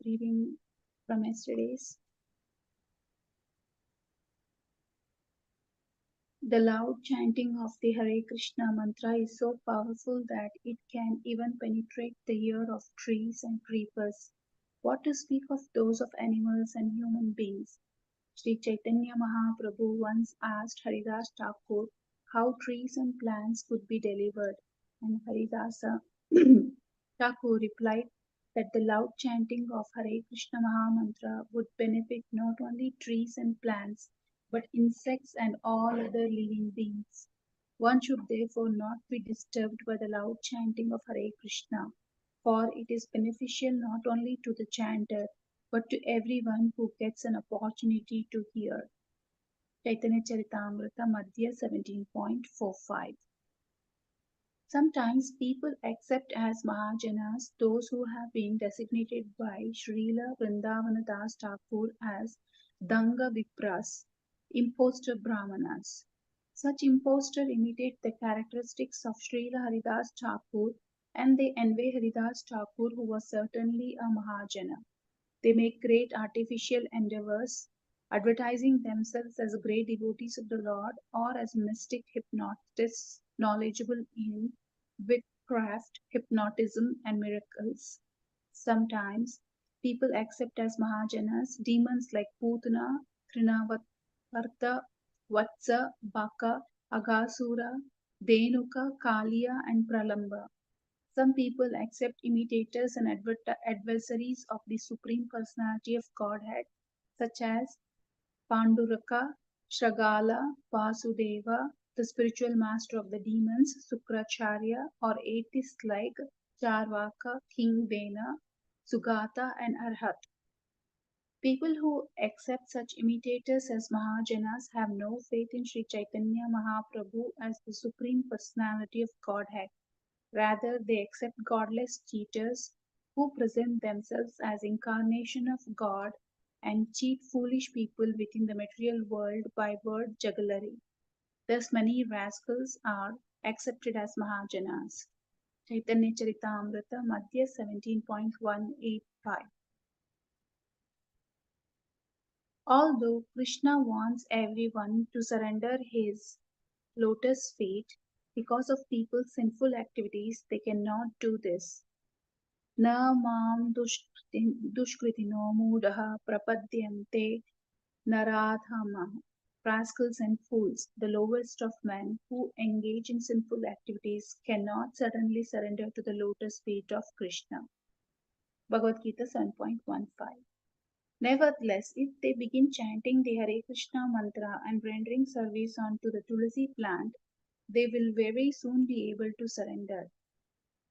reading from yesterday's. The loud chanting of the Hare Krishna mantra is so powerful that it can even penetrate the ear of trees and creepers. What to speak of those of animals and human beings? Sri Chaitanya Mahaprabhu once asked Haridas Thakur how trees and plants could be delivered, and Haridasa Thakur replied that the loud chanting of Hare Krishna Mahamantra would benefit not only trees and plants but insects and all other living beings. One should therefore not be disturbed by the loud chanting of Hare Krishna, for it is beneficial not only to the chanter but to everyone who gets an opportunity to hear. Chaitanya Charitamrita Madhya 17.45. Sometimes people accept as Mahajanas those who have been designated by Srila Vrindavana Das Thakur as Danga Vipras, impostor Brahmanas. Such impostor imitate the characteristics of Srila Haridas Thakur and they envy Haridas Thakur who was certainly a Mahajana. They make great artificial endeavors, advertising themselves as great devotees of the Lord or as mystic hypnotists knowledgeable in witchcraft, hypnotism, and miracles. Sometimes people accept as Mahajanas demons like Putana, Trinavarta, Vatsa, Baka, Agasura, Denuka, Kaliya, and Pralamba. Some people accept imitators and adversaries of the Supreme Personality of Godhead, such as Panduraka, Shragala, Vasudeva, the spiritual master of the demons, Sukracharya, or atheists like Charvaka, King Vena, Sugata, and Arhat. People who accept such imitators as Mahajanas have no faith in Sri Chaitanya Mahaprabhu as the Supreme Personality of Godhead. Rather, they accept godless cheaters who present themselves as incarnation of God and cheat foolish people within the material world by word jugglery. Thus, many rascals are accepted as Mahajanas. Chaitanya Charitamrita Madhya 17.185. Although Krishna wants everyone to surrender his lotus feet, because of people's sinful activities, they cannot do this. Na mam dushkritino mudaha prapadyante naradhamah. Rascals and fools, the lowest of men who engage in sinful activities, cannot suddenly surrender to the lotus feet of Krishna. Bhagavad Gita 7.15. Nevertheless, if they begin chanting the Hare Krishna mantra and rendering service onto the Tulasi plant, they will very soon be able to surrender.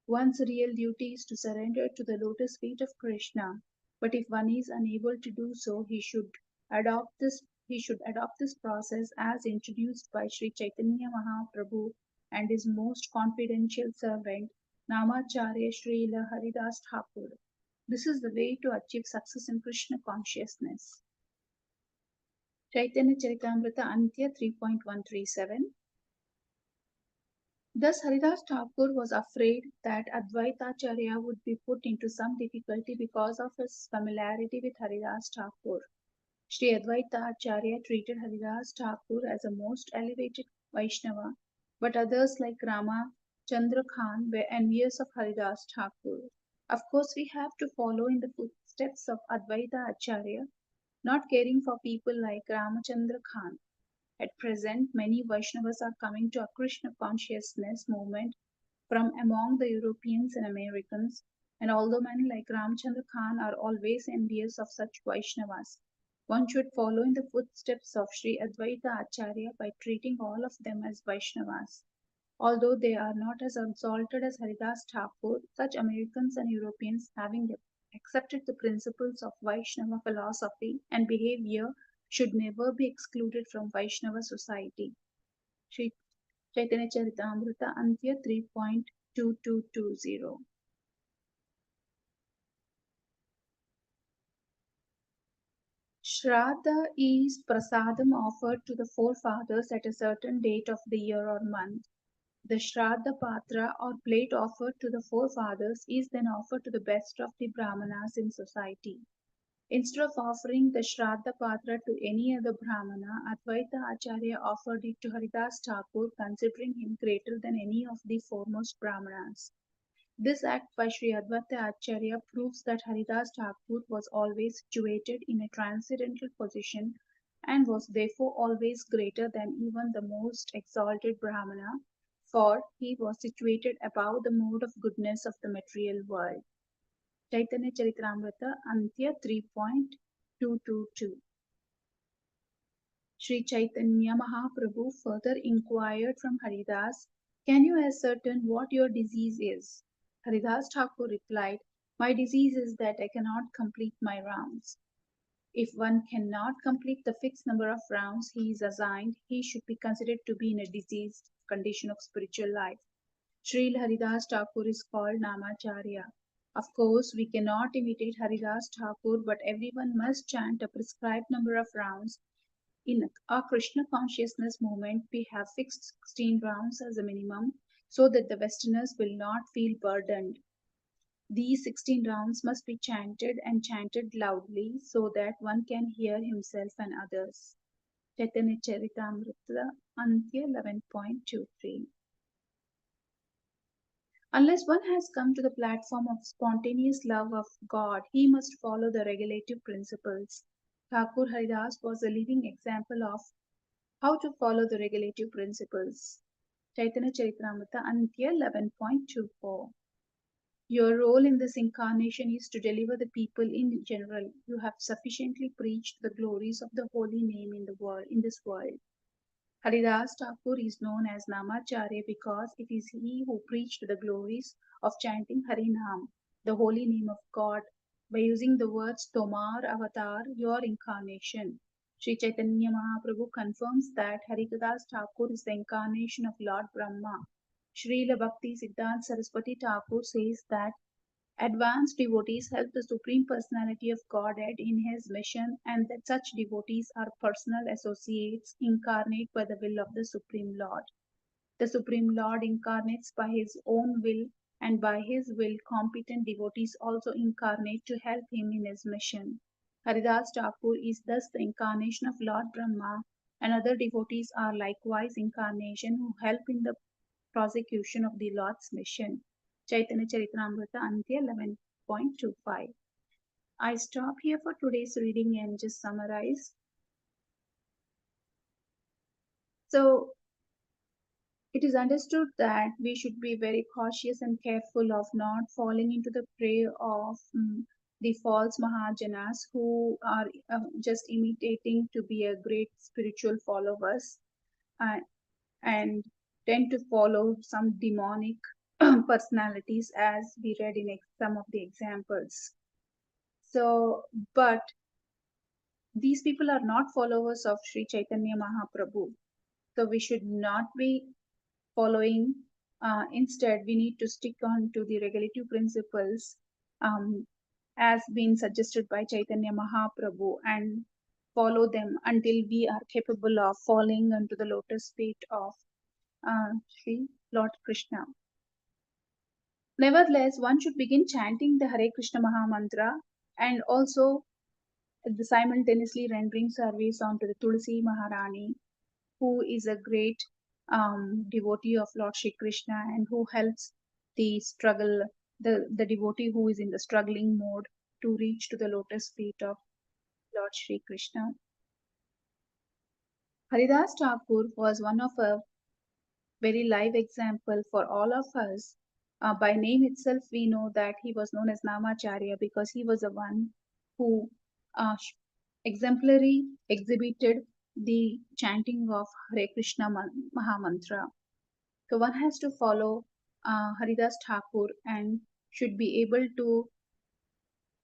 One's real duty is to surrender to the lotus feet of Krishna, but if one is unable to do so, he should adopt this process as introduced by Sri Chaitanya Mahaprabhu and his most confidential servant Namacharya Srila Haridas Thakur. This is the way to achieve success in Krishna consciousness. Chaitanya Charitamrita Antya 3.137. Thus Haridas Thakur was afraid that Advaitacharya would be put into some difficulty because of his familiarity with Haridas Thakur. Sri Advaitacharya treated Haridas Thakur as a most elevated Vaishnava, but others like Rama Chandra Khan were envious of Haridas Thakur. Of course, we have to follow in the footsteps of Advaita Acharya, not caring for people like Ramachandra Khan. At present, many Vaishnavas are coming to a Krishna consciousness movement from among the Europeans and Americans, and although men like Ramchandra Khan are always envious of such Vaishnavas, one should follow in the footsteps of Sri Advaita Acharya by treating all of them as Vaishnavas. Although they are not as exalted as Haridas Thakur, such Americans and Europeans having accepted the principles of Vaishnava philosophy and behavior should never be excluded from Vaishnava society. Sri Chaitanya Charitamrita Antya 3.2220. Shraddha is prasadam offered to the forefathers at a certain date of the year or month. The Shraddha Patra or plate offered to the forefathers is then offered to the best of the Brahmanas in society. Instead of offering the Shraddha Patra to any other Brahmana, Advaita Acharya offered it to Haridas Thakur, considering him greater than any of the foremost Brahmanas. This act by Sri Advaita Acharya proves that Haridas Thakur was always situated in a transcendental position and was therefore always greater than even the most exalted Brahmana, for he was situated above the mode of goodness of the material world. Chaitanya Charitamrita, Antya 3.222. Sri Chaitanya Mahaprabhu further inquired from Haridas, "Can you ascertain what your disease is?" Haridas Thakur replied, "My disease is that I cannot complete my rounds." If one cannot complete the fixed number of rounds he is assigned, he should be considered to be in a diseased condition of spiritual life. Srila Haridas Thakur is called Namacharya. Of course, we cannot imitate Haridas Thakur, but everyone must chant a prescribed number of rounds. In our Krishna consciousness movement, we have fixed 16 rounds as a minimum so that the Westerners will not feel burdened. These 16 rounds must be chanted and chanted loudly so that one can hear himself and others. Chaitanya Charitamrita, Antya 11.23. Unless one has come to the platform of spontaneous love of God, he must follow the regulative principles. Thakur Haridas was a living example of how to follow the regulative principles. Chaitanya Charitamrita, Antya 11.24. Your role in this incarnation is to deliver the people in general. You have sufficiently preached the glories of the holy name in this world. Haridas Thakur is known as Namacharya because it is he who preached the glories of chanting Harinam, the holy name of God, by using the words Tomar Avatar, your incarnation. Sri Chaitanya Mahaprabhu confirms that Haridas Thakur is the incarnation of Lord Brahma. Srila Bhakti Siddhanta Saraswati Thakur says that advanced devotees help the Supreme Personality of Godhead in his mission, and that such devotees are personal associates incarnate by the will of the Supreme Lord. The Supreme Lord incarnates by his own will, and by his will, competent devotees also incarnate to help him in his mission. Haridas Thakur is thus the incarnation of Lord Brahma, and other devotees are likewise incarnation who help in the prosecution of the Lord's mission. Chaitanya Charitamrita, Antya 11.25. I stop here for today's reading and just summarize. So, it is understood that we should be very cautious and careful of not falling into the prey of the false Mahajanas who are just imitating to be a great spiritual followers uh, and tend to follow some demonic personalities as we read in some of the examples. So, but these people are not followers of Sri Chaitanya Mahaprabhu. So we should not be following. Instead, we need to stick on to the regulative principles um, as been suggested by Chaitanya Mahaprabhu and follow them until we are capable of falling into the lotus feet of Sri Lord Krishna. Nevertheless, one should begin chanting the Hare Krishna Maha Mantra and also the simultaneously rendering service onto the Tulsi Maharani, who is a great devotee of Lord Shri Krishna and who helps the devotee who is in the struggling mode to reach to the lotus feet of Lord Shri Krishna. Haridas Thakur was one of a very live example for all of us. By name itself, we know that he was known as Namacharya because he was the one who exemplary exhibited the chanting of Hare Krishna Mahamantra. So one has to follow Haridas Thakur and should be able to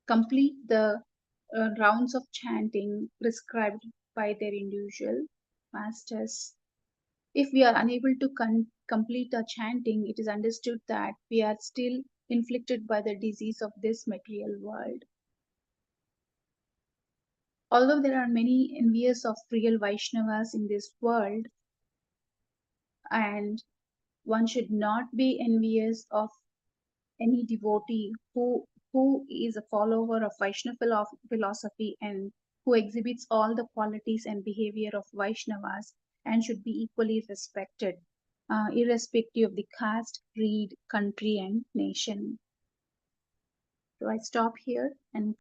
complete the rounds of chanting prescribed by their individual masters. If we are unable to complete our chanting, it is understood that we are still inflicted by the disease of this material world. Although there are many envious of real Vaishnavas in this world, and One should not be envious of any devotee who is a follower of Vaishnava philosophy and who exhibits all the qualities and behavior of Vaishnavas and should be equally respected, irrespective of the caste, creed, country, and nation. So I stop here and